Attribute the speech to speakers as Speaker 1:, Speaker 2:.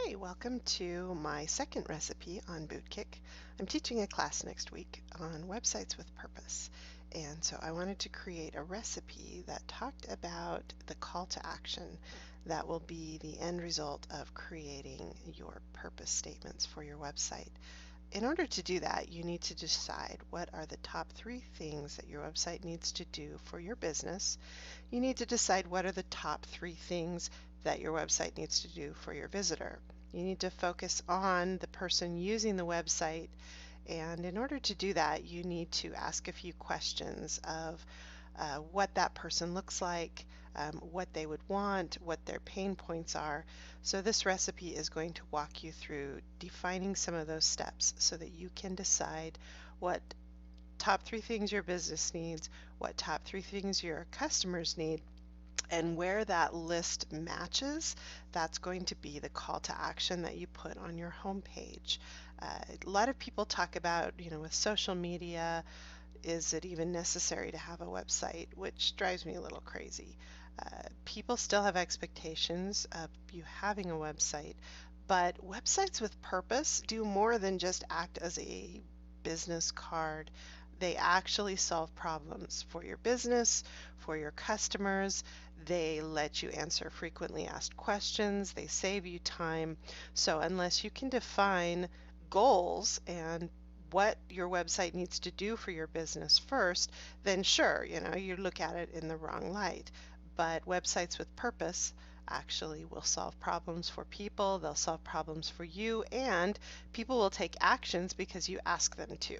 Speaker 1: Hi, welcome to my second recipe on Bootkick. I'm teaching a class next week on websites with purpose. And so I wanted to create a recipe that talked about the call to action that will be the end result of creating your purpose statements for your website. In order to do that, you need to decide what are the top 3 things that your website needs to do for your business. You need to decide what are the top 3 things that your website needs to do for your visitor. You need to focus on the person using the website, and in order to do that, you need to ask a few questions of what that person looks like, what they would want, what their pain points are. So this recipe is going to walk you through defining some of those steps so that you can decide what top 3 things your business needs, what top 3 things your customers need, and where that list matches, that's going to be the call to action that you put on your homepage. A lot of people talk about, with social media, is it even necessary to have a website, which drives me a little crazy. People still have expectations of you having a website, but websites with purpose do more than just act as a business card. They actually solve problems for your business, for your customers. They let you answer frequently asked questions. They save you time. So unless you can define goals and what your website needs to do for your business first, then sure, you look at it in the wrong light. But websites with purpose actually will solve problems for people, they'll solve problems for you, and people will take actions because you ask them to.